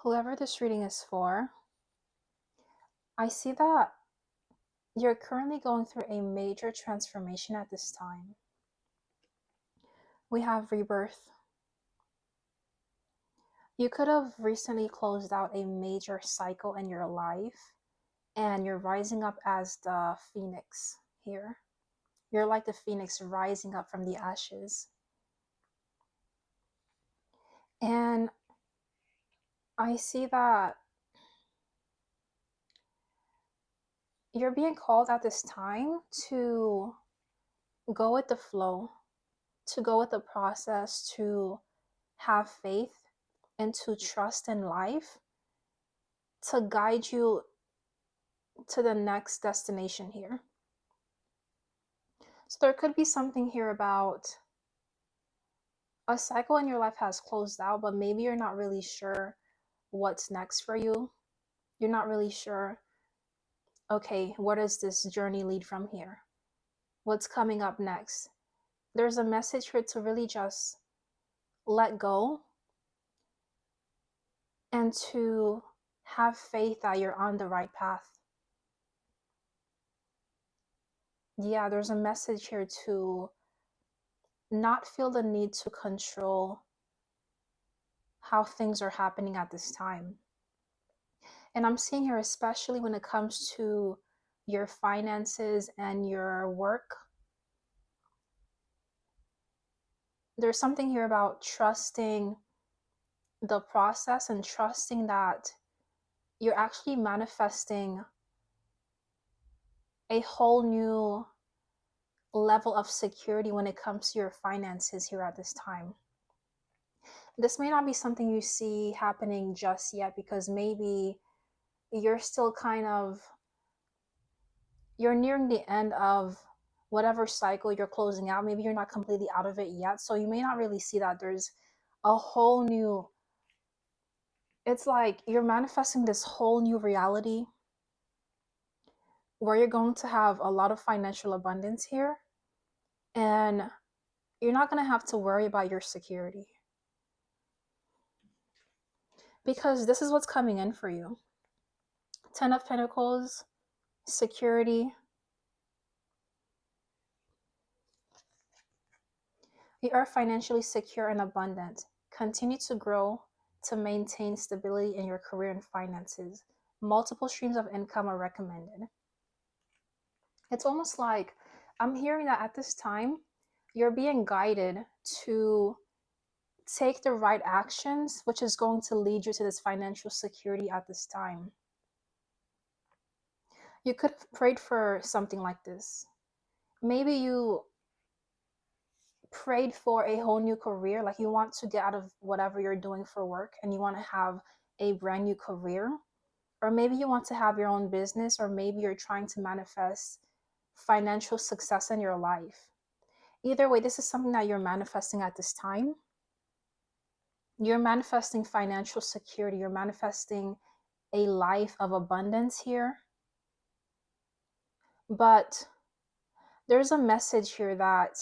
Whoever this reading is for, I see that you're currently going through a major transformation at this time. We have rebirth. You could have recently closed out a major cycle in your life and you're rising up as the phoenix here. You're like the phoenix rising up from the ashes. And I see that you're being called at this time to go with the flow, to go with the process, to have faith and to trust in life to guide you to the next destination here. So there could be something here about a cycle in your life has closed out, but maybe you're not really sure what's next for you. You're not really sure, okay, where does this journey lead from here? What's coming up next? There's a message here to really just let go and to have faith that you're on the right path. Yeah, there's a message here to not feel the need to control how things are happening at this time. And I'm seeing here, especially when it comes to your finances and your work, there's something here about trusting the process and trusting that you're actually manifesting a whole new level of security when it comes to your finances here at this time. This may not be something you see happening just yet because maybe you're still you're nearing the end of whatever cycle you're closing out. Maybe you're not completely out of it yet. So you may not really see that there's a whole new, it's like you're manifesting this whole new reality where you're going to have a lot of financial abundance here. And you're not going to have to worry about your security. Because this is what's coming in for you. 10 of Pentacles, security. You are financially secure and abundant. Continue to grow to maintain stability in your career and finances. Multiple streams of income are recommended. It's almost like I'm hearing that at this time, you're being guided to take the right actions, which is going to lead you to this financial security at this time. You could have prayed for something like this. Maybe you prayed for a whole new career, like you want to get out of whatever you're doing for work and you want to have a brand new career. Or maybe you want to have your own business, or maybe you're trying to manifest financial success in your life. Either way, this is something that you're manifesting at this time. You're manifesting financial security. You're manifesting a life of abundance here. But there's a message here that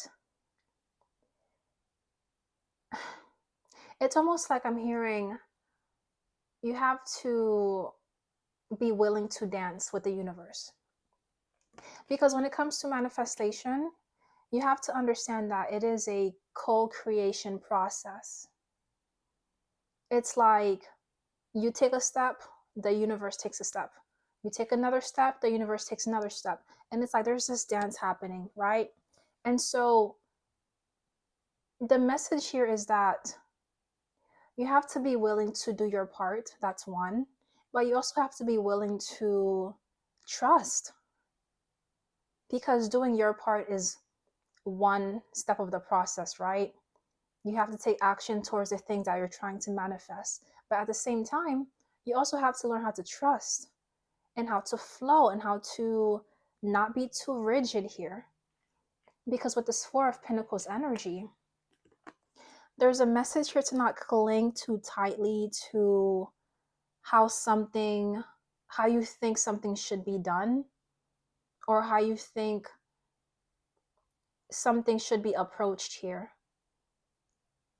it's almost like I'm hearing you have to be willing to dance with the universe. Because when it comes to manifestation, you have to understand that it is a co-creation process. It's like you take a step, the universe takes a step. You take another step, the universe takes another step. And it's like there's this dance happening, right? And so the message here is that you have to be willing to do your part. That's one. But you also have to be willing to trust. Because doing your part is one step of the process, right? You have to take action towards the things that you're trying to manifest. But at the same time, you also have to learn how to trust and how to flow and how to not be too rigid here. Because with this Four of Pentacles energy, there's a message here to not cling too tightly to how you think something should be done, or how you think something should be approached here.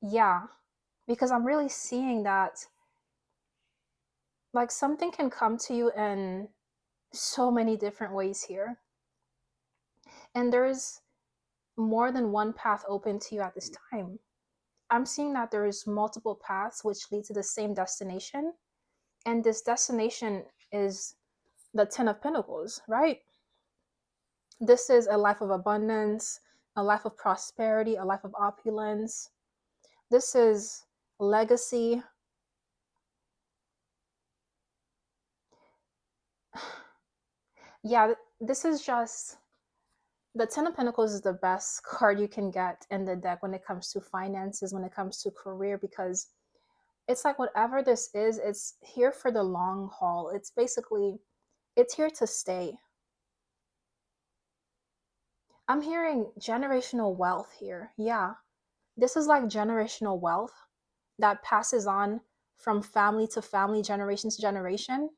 Yeah, because I'm really seeing that Like something can come to you in so many different ways here. And there's more than one path open to you at this time. I'm seeing that there is multiple paths which lead to the same destination. And this destination is the Ten of Pentacles, right? This is a life of abundance, a life of prosperity, a life of opulence. This is legacy. Yeah, this is just the Ten of Pentacles is the best card you can get in the deck when it comes to finances, when it comes to career, because it's like whatever this is, it's here for the long haul. It's basically, it's here to stay. I'm hearing generational wealth here. Yeah, this is like generational wealth that passes on from family to family, generation to generation.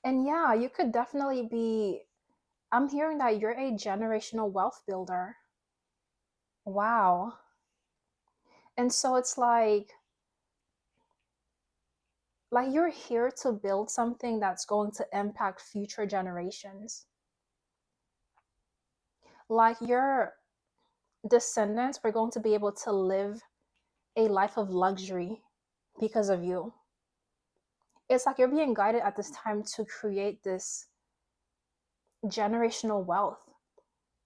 And yeah, you could definitely be, I'm hearing that you're a generational wealth builder. Wow. And so it's like you're here to build something that's going to impact future generations. Like your descendants are going to be able to live a life of luxury because of you. It's like you're being guided at this time to create this generational wealth.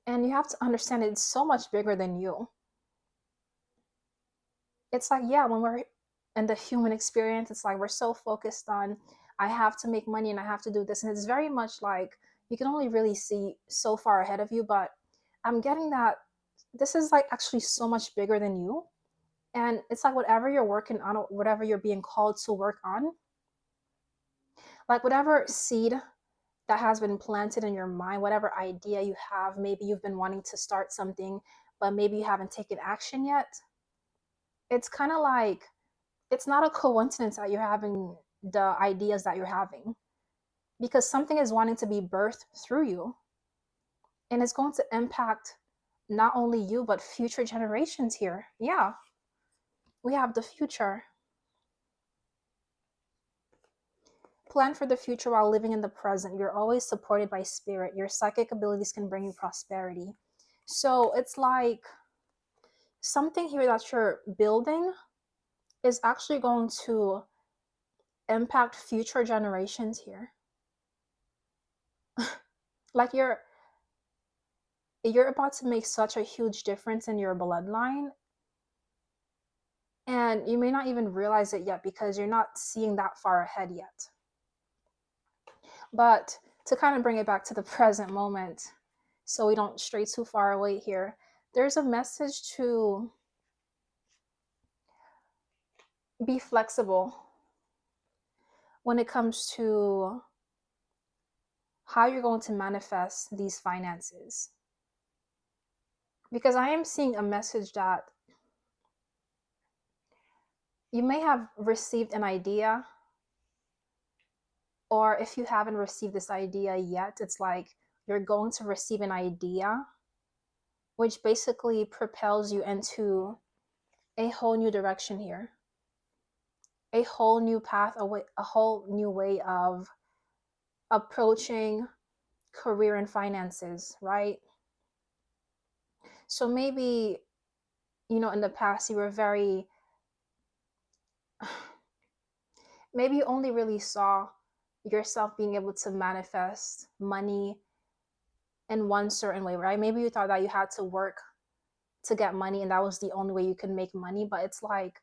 And you have to understand it's so much bigger than you. It's like, yeah, when we're in the human experience, it's like we're so focused on, I have to make money and I have to do this. And it's very much like you can only really see so far ahead of you. But I'm getting that this is like actually so much bigger than you. And it's like whatever you're working on, whatever you're being called to work on, like whatever seed that has been planted in your mind, whatever idea you have, maybe you've been wanting to start something, but maybe you haven't taken action yet. It's kind of like, it's not a coincidence that you're having the ideas that you're having, because something is wanting to be birthed through you, and it's going to impact not only you, but future generations here. Yeah, we have the future. Plan for the future while living in the present. You're always supported by spirit. Your psychic abilities can bring you prosperity. So it's like something here that you're building is actually going to impact future generations here. Like you're about to make such a huge difference in your bloodline, and you may not even realize it yet because you're not seeing that far ahead yet. But to kind of bring it back to the present moment so we don't stray too far away here, there's a message to be flexible when it comes to how you're going to manifest these finances. Because I am seeing a message that you may have received an idea, or if you haven't received this idea yet, it's like you're going to receive an idea which basically propels you into a whole new direction here, a whole new path, a whole new way of approaching career and finances, right? So maybe, in the past you were very, maybe you only really saw yourself being able to manifest money in one certain way, right? Maybe you thought that you had to work to get money and that was the only way you can make money. But it's like,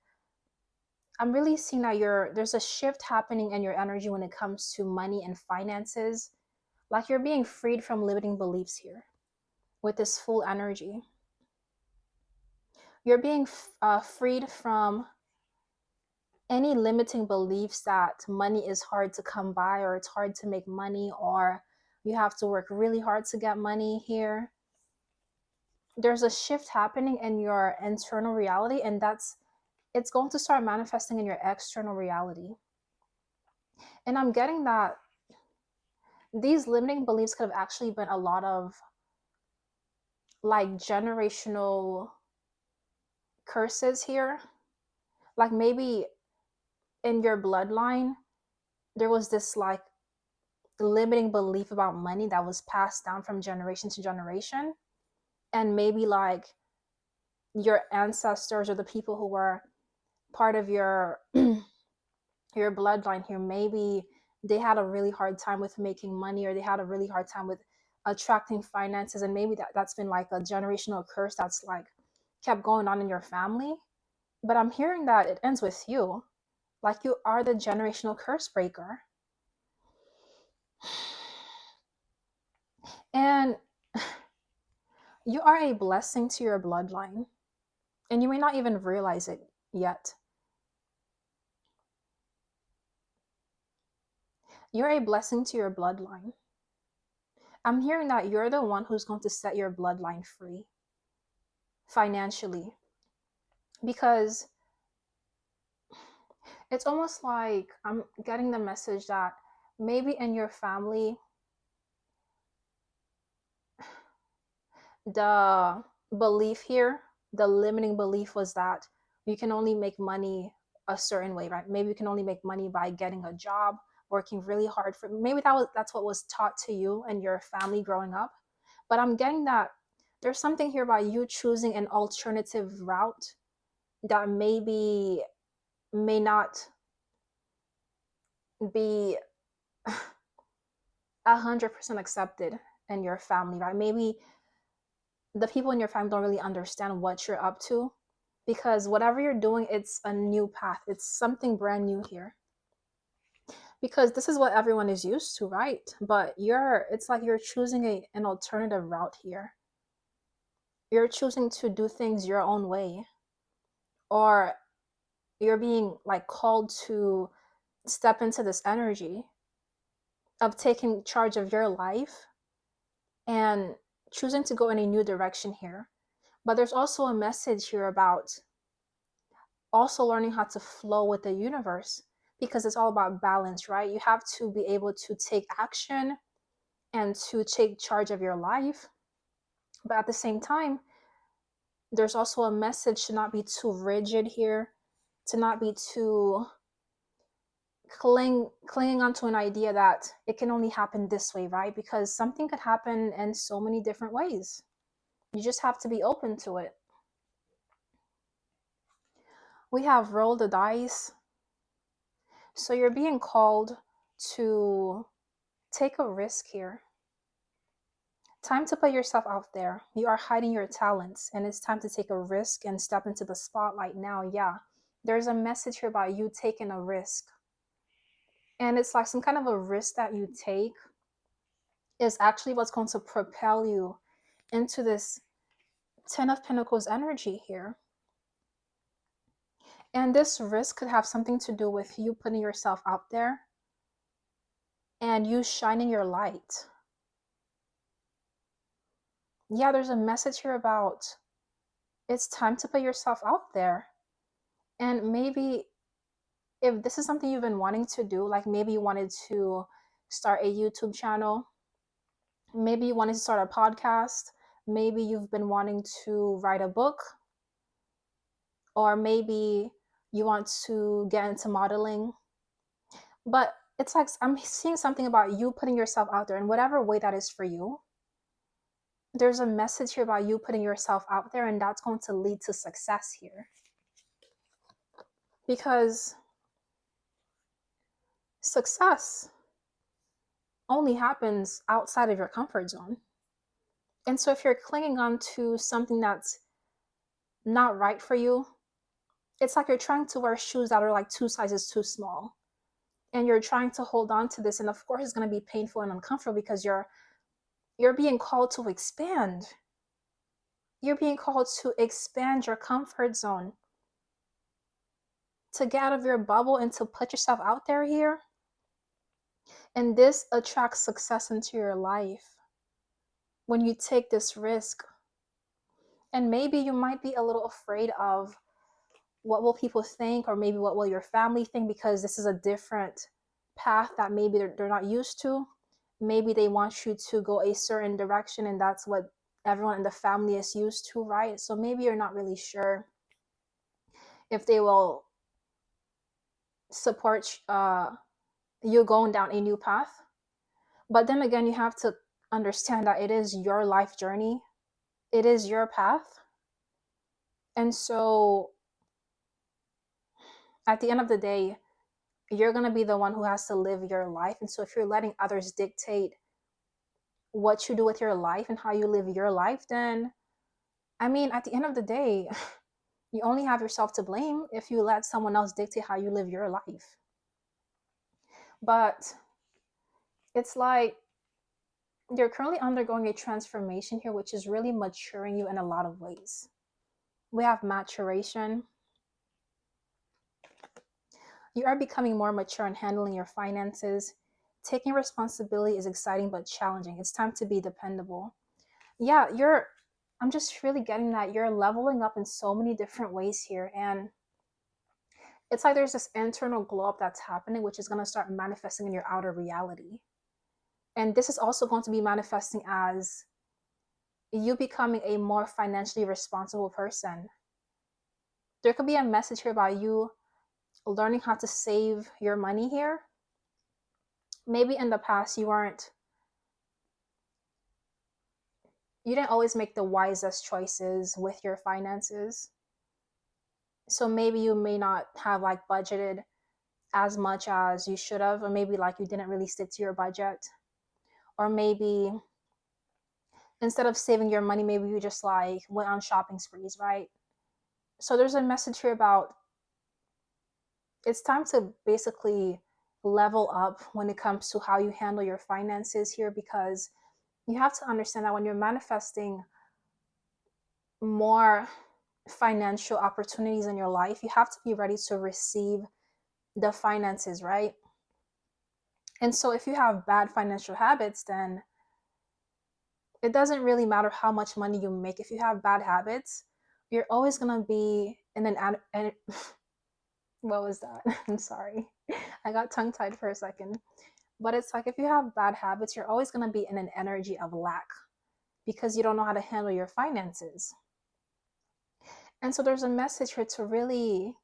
I'm really seeing that there's a shift happening in your energy when it comes to money and finances. Like you're being freed from limiting beliefs here with this full energy. You're being freed from any limiting beliefs that money is hard to come by, or it's hard to make money, or you have to work really hard to get money here. There's a shift happening in your internal reality, and it's going to start manifesting in your external reality. And I'm getting that these limiting beliefs could have actually been a lot of like generational curses here. Like maybe in your bloodline there was this like limiting belief about money that was passed down from generation to generation, and maybe like your ancestors or the people who were part of your your bloodline here, maybe they had a really hard time with making money, or they had a really hard time with attracting finances, and maybe that's been like a generational curse that's like kept going on in your family. But I'm hearing that it ends with you, like you are the generational curse breaker. And you are a blessing to your bloodline, and you may not even realize it yet. You're a blessing to your bloodline. I'm hearing that you're the one who's going to set your bloodline free financially, because it's almost like I'm getting the message that maybe in your family, the belief here, the limiting belief was that you can only make money a certain way, right? Maybe you can only make money by getting a job, working really hard for, maybe that's what was taught to you and your family growing up. But I'm getting that there's something here about you choosing an alternative route that maybe may not be 100% accepted in your family, right? Maybe the people in your family don't really understand what you're up to, because whatever you're doing, it's a new path. It's something brand new here. Because this is what everyone is used to, right? But it's like you're choosing an alternative route here. You're choosing to do things your own way, or you're being like called to step into this energy of taking charge of your life and choosing to go in a new direction here. But there's also a message here about also learning how to flow with the universe, because it's all about balance, right? You have to be able to take action and to take charge of your life. But at the same time, there's also a message to not be too rigid here, to not be too clinging onto an idea that it can only happen this way, right? Because something could happen in so many different ways. You just have to be open to it. We have roll the dice. So you're being called to take a risk here. Time to put yourself out there. You are hiding your talents, and it's time to take a risk and step into the spotlight now. Yeah, there's a message here about you taking a risk. And it's like some kind of a risk that you take is actually what's going to propel you into this Ten of Pentacles energy here. And this risk could have something to do with you putting yourself out there and you shining your light. Yeah, there's a message here about it's time to put yourself out there. And maybe if this is something you've been wanting to do, like maybe you wanted to start a YouTube channel, maybe you wanted to start a podcast, maybe you've been wanting to write a book, or maybe you want to get into modeling. But it's like I'm seeing something about you putting yourself out there in whatever way that is for you. There's a message here about you putting yourself out there, and that's going to lead to success here. Because success only happens outside of your comfort zone. And so if you're clinging on to something that's not right for you, it's like you're trying to wear shoes that are like 2 sizes too small. And you're trying to hold on to this, and of course it's going to be painful and uncomfortable, because you're being called to expand. You're being called to expand your comfort zone, to get out of your bubble and to put yourself out there here. And this attracts success into your life when you take this risk. And maybe you might be a little afraid of what will people think, or maybe what will your family think, because this is a different path that maybe they're not used to. Maybe they want you to go a certain direction, and that's what everyone in the family is used to, right? So maybe you're not really sure if they will support you going down a new path. But then again, you have to understand that it is your life journey, it is your path. And so at the end of the day, you're going to be the one who has to live your life. And so if you're letting others dictate what you do with your life and how you live your life, then I mean, at the end of the day, you only have yourself to blame if you let someone else dictate how you live your life. But it's like you're currently undergoing a transformation here, which is really maturing you in a lot of ways. We have maturation. You are becoming more mature in handling your finances. Taking responsibility is exciting but challenging. It's time to be dependable. Yeah, I'm just really getting that you're leveling up in so many different ways here. And it's like there's this internal glow up that's happening, which is going to start manifesting in your outer reality. And this is also going to be manifesting as you becoming a more financially responsible person. There could be a message here about you learning how to save your money here. Maybe in the past you didn't always make the wisest choices with your finances. So maybe you may not have like budgeted as much as you should have, or maybe like you didn't really stick to your budget. Or maybe instead of saving your money, maybe you just like went on shopping sprees, right? So there's a message here about it's time to basically level up when it comes to how you handle your finances here, because you have to understand that when you're manifesting more financial opportunities in your life, you have to be ready to receive the finances, right? And so if you have bad financial habits, then it doesn't really matter how much money you make. If you have bad habits, you're always going to be in an what was that? I'm sorry. I got tongue tied for a second. But it's like if you have bad habits, you're always going to be in an energy of lack because you don't know how to handle your finances. And so there's a message here to really,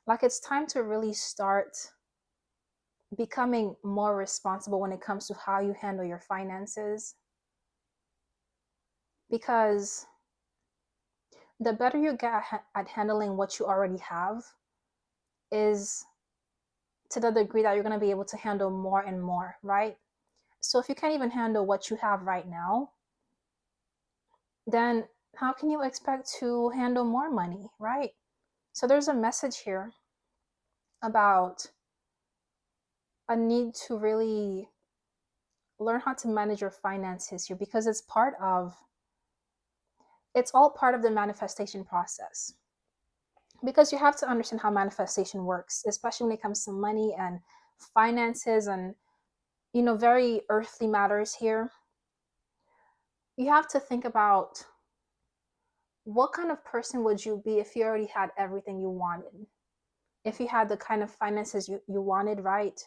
like, it's time to really start becoming more responsible when it comes to how you handle your finances. Because the better you get at handling what you already have is to the degree that you're going to be able to handle more and more, right? So if you can't even handle what you have right now, then how can you expect to handle more money, right? So there's a message here about a need to really learn how to manage your finances here, because it's all part of the manifestation process. Because you have to understand how manifestation works, especially when it comes to money and finances and very earthly matters here. You have to think about what kind of person would you be if you already had everything you wanted, if you had the kind of finances you wanted, right?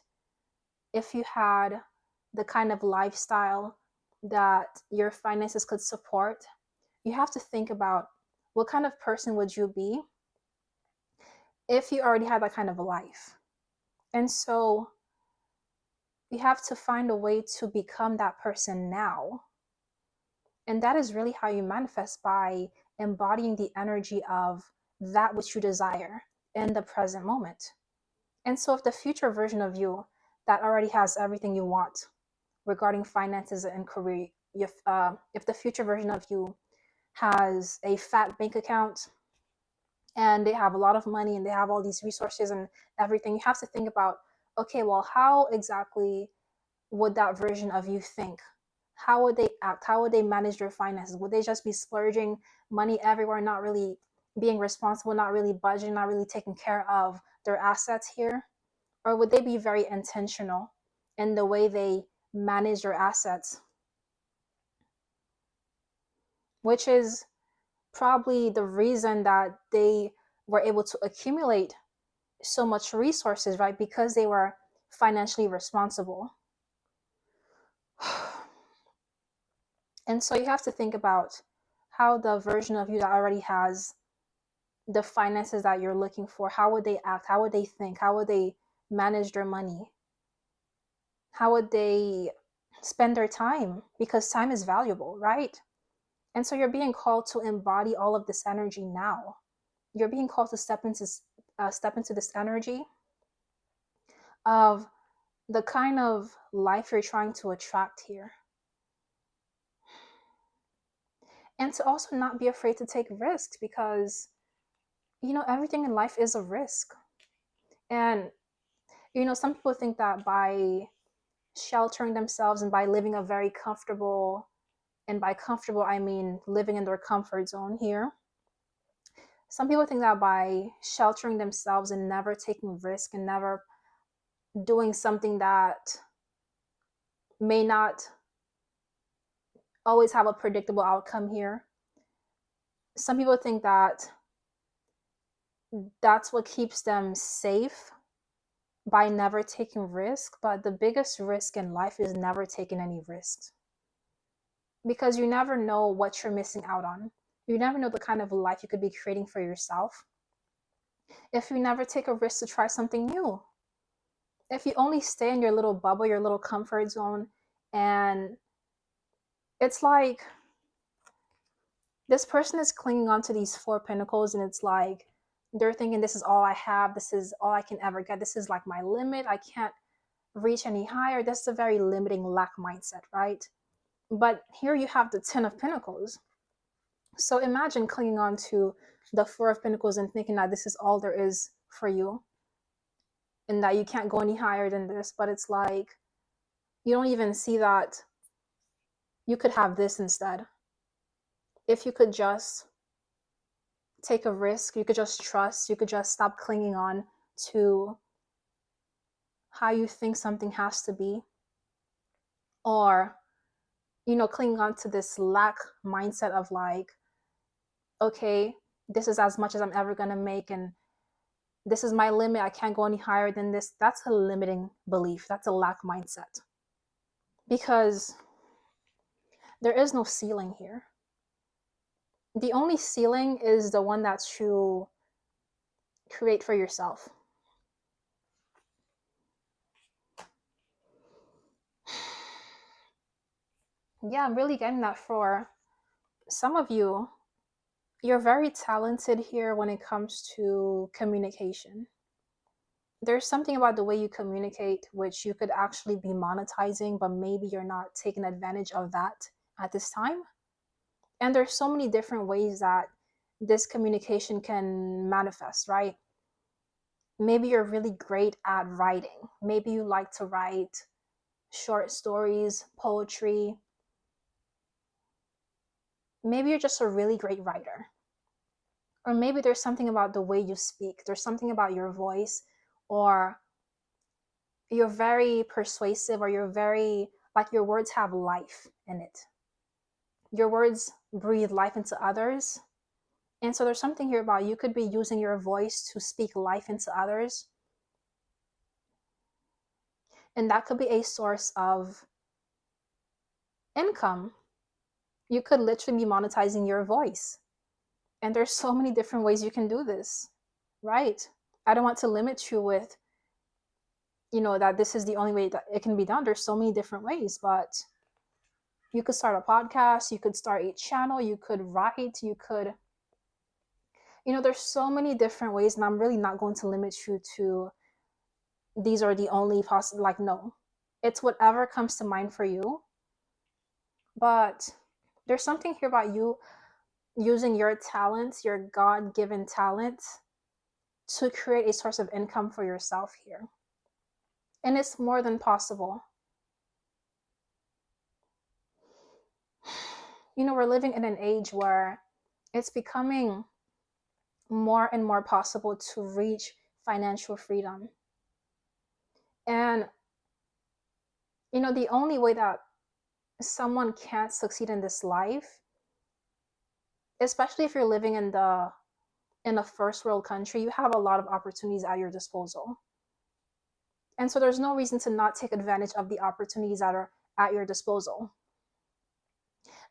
If you had the kind of lifestyle that your finances could support. You have to think about what kind of person would you be if you already had that kind of a life. And so you have to find a way to become that person now. And that is really how you manifest, by embodying the energy of that which you desire in the present moment. And so if the future version of you that already has everything you want regarding finances and career, if the future version of you has a fat bank account and they have a lot of money and they have all these resources and everything, you have to think about, okay, well, how exactly would that version of you think? How would they act? How would they manage their finances? Would they just be splurging money everywhere, not really being responsible, not really budgeting, not really taking care of their assets here? Or would they be very intentional in the way they manage their assets, which is probably the reason that they were able to accumulate so much resources, right? Because they were financially responsible. And so you have to think about how the version of you that already has the finances that you're looking for, how would they act? How would they think? How would they manage their money? How would they spend their time? Because time is valuable, right? And so you're being called to embody all of this energy now. You're being called to step into this energy of the kind of life you're trying to attract here. And to also not be afraid to take risks, because everything in life is a risk. And some people think that by sheltering themselves and by living a very comfortable, and by comfortable I mean living in their comfort zone here, some people think that by sheltering themselves and never taking risk and never doing something that may not always have a predictable outcome here, some people think that that's what keeps them safe by never taking risk. But the biggest risk in life is never taking any risks, because you never know what you're missing out on. You never know the kind of life you could be creating for yourself if you never take a risk to try something new. If you only stay in your little bubble, your little comfort zone, and it's like this person is clinging on to these 4 pinnacles, and it's like they're thinking, this is all I have, this is all I can ever get, this is like my limit, I can't reach any higher. That's a very limiting lack mindset, right? But here you have the 10 of Pentacles. So imagine clinging on to the 4 of Pentacles and thinking that this is all there is for you and that you can't go any higher than this. But it's like you don't even see that you could have this instead. If you could just take a risk, you could just trust, you could just stop clinging on to how you think something has to be, or clinging on to this lack mindset of like, okay, this is as much as I'm ever going to make, and this is my limit, I can't go any higher than this. That's a limiting belief. That's a lack mindset, because there is no ceiling here. The only ceiling is the one that you create for yourself. Yeah, I'm really getting that for some of you. You're very talented here when it comes to communication. There's something about the way you communicate which you could actually be monetizing, but maybe you're not taking advantage of that at this time. And there's so many different ways that this communication can manifest, right? Maybe you're really great at writing. Maybe you like to write short stories, poetry. Maybe you're just a really great writer. Or maybe there's something about the way you speak. There's something about your voice, or you're very persuasive, or you're very, like, your words have life in it. Your words breathe life into others. And so there's something here about you could be using your voice to speak life into others. And that could be a source of income. You could literally be monetizing your voice. And there's so many different ways you can do this, right? I don't want to limit you with, that this is the only way that it can be done. There's so many different ways, but you could start a podcast, you could start a channel, you could write, you could, there's so many different ways, and I'm really not going to limit you to these are the only possible, like, no. It's whatever comes to mind for you. But there's something here about you using your talents, your God-given talents, to create a source of income for yourself here. And it's more than possible. We're living in an age where it's becoming more and more possible to reach financial freedom. And, the only way that someone can't succeed in this life, especially if you're living in a first world country, you have a lot of opportunities at your disposal. And so there's no reason to not take advantage of the opportunities that are at your disposal.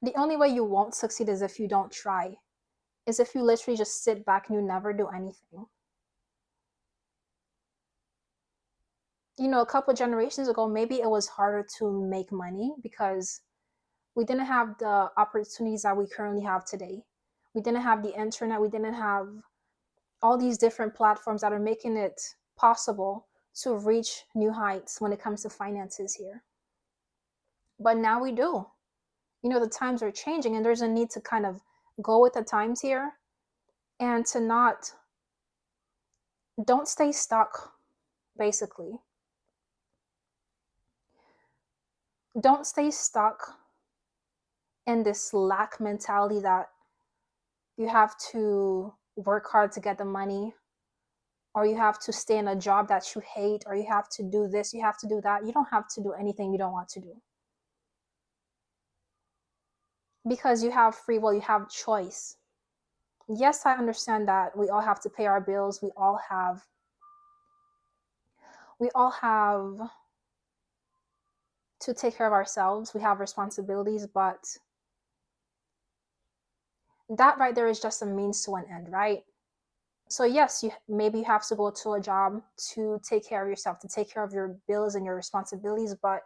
The only way you won't succeed is if you don't try, is if you literally just sit back and you never do anything. A couple generations ago, maybe it was harder to make money because we didn't have the opportunities that we currently have today. We didn't have the internet. We didn't have all these different platforms that are making it possible to reach new heights when it comes to finances here. But now we do. The times are changing, and there's a need to kind of go with the times here and to not, don't stay stuck, basically. Don't stay stuck in this lack mentality that you have to work hard to get the money, or you have to stay in a job that you hate, or you have to do this, you have to do that. You don't have to do anything you don't want to do, because you have free will, you have choice. Yes, I understand that we all have to pay our bills. We all have to take care of ourselves. We have responsibilities, but that right there is just a means to an end, right? So yes, you have to go to a job to take care of yourself, to take care of your bills and your responsibilities, but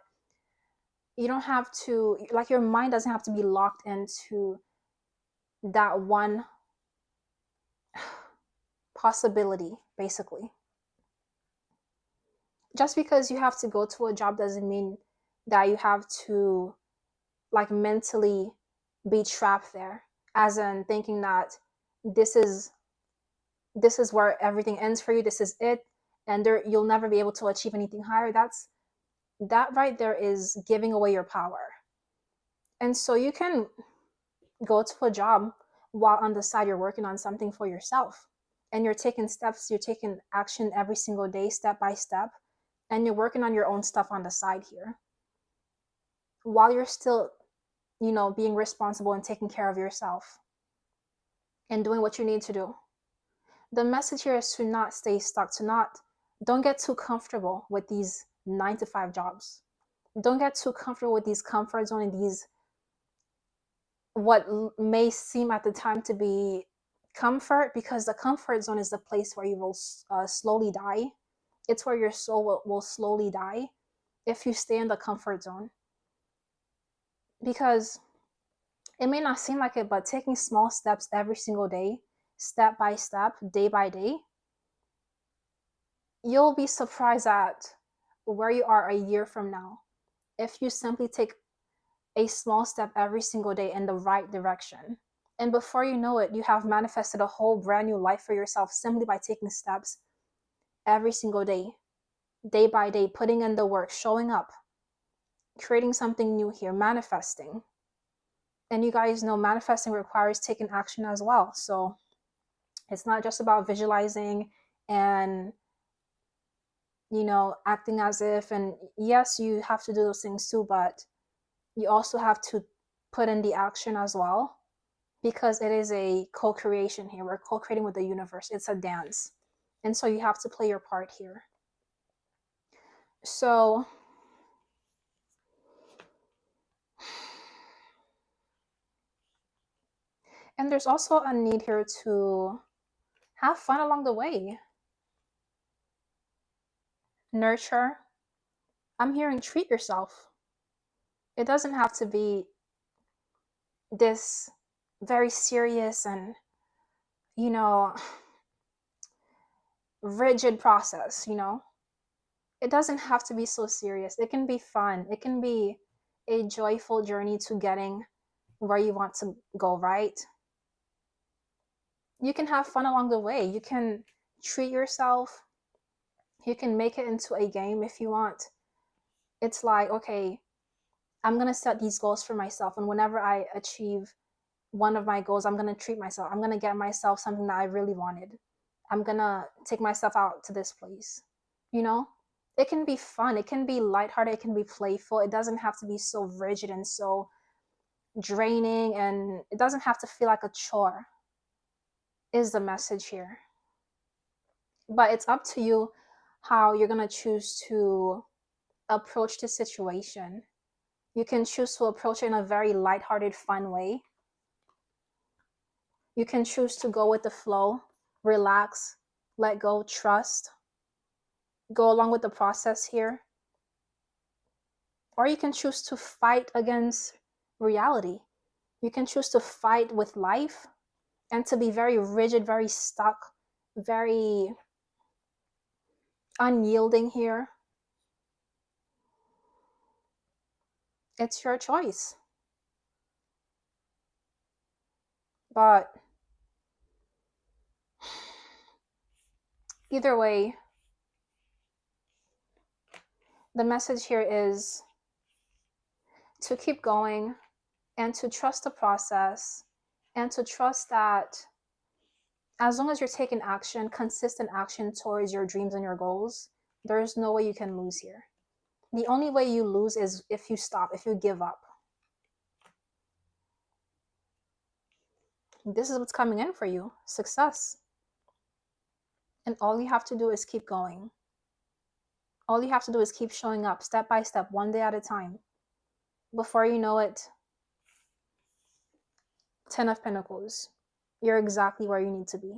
you don't have to, like, your mind doesn't have to be locked into that one possibility, basically. Just because you have to go to a job doesn't mean that you have to, like, mentally be trapped there, as in thinking that this is this is where everything ends for you, this is it, and you'll never be able to achieve anything higher. That right there is giving away your power. And so you can go to a job while on the side you're working on something for yourself, and you're taking steps, you're taking action every single day, step by step, and you're working on your own stuff on the side here, while you're still, being responsible and taking care of yourself and doing what you need to do. The message here is to not stay stuck, don't get too comfortable with these 9 to 5 jobs. Don't get too comfortable with these comfort zone and these, what may seem at the time to be comfort, because the comfort zone is the place where you will slowly die. It's where your soul will slowly die if you stay in the comfort zone. Because it may not seem like it, but taking small steps every single day, step by step, day by day, you'll be surprised at where you are a year from now if you simply take a small step every single day in the right direction. And before you know it, you have manifested a whole brand new life for yourself simply by taking steps every single day by day, putting in the work, showing up, creating something new here, manifesting. And you guys know manifesting requires taking action as well. So it's not just about visualizing and, acting as if, and yes, you have to do those things too, but you also have to put in the action as well, because it is a co-creation here. We're co-creating with the universe. It's a dance. And so you have to play your part here. So and there's also a need here to have fun along the way. Nurture. I'm hearing treat yourself. It doesn't have to be this very serious and, you know, rigid process. It doesn't have to be so serious. It can be fun. It can be a joyful journey to getting where you want to go, right? You can have fun along the way. You can treat yourself. You can make it into a game if you want. It's like, okay, I'm going to set these goals for myself. And whenever I achieve one of my goals, I'm going to treat myself. I'm going to get myself something that I really wanted. I'm going to take myself out to this place. It can be fun. It can be lighthearted. It can be playful. It doesn't have to be so rigid and so draining. And it doesn't have to feel like a chore, is the message here. But it's up to you how you're going to choose to approach the situation. You can choose to approach it in a very lighthearted, fun way. You can choose to go with the flow, relax, let go, trust. go along with the process here, or you can choose to fight against reality. You can choose to fight with life and to be very rigid, very stuck, very unyielding here. It's your choice. But either way, the message here is to keep going and to trust the process and to trust that as long as you're taking action, consistent action towards your dreams and your goals, there's no way you can lose here. The only way you lose is if you stop, if you give up. This is what's coming in for you, success. And all you have to do is keep going. All you have to do is keep showing up step by step, one day at a time. Before you know it, 10 of Pentacles. You're exactly where you need to be.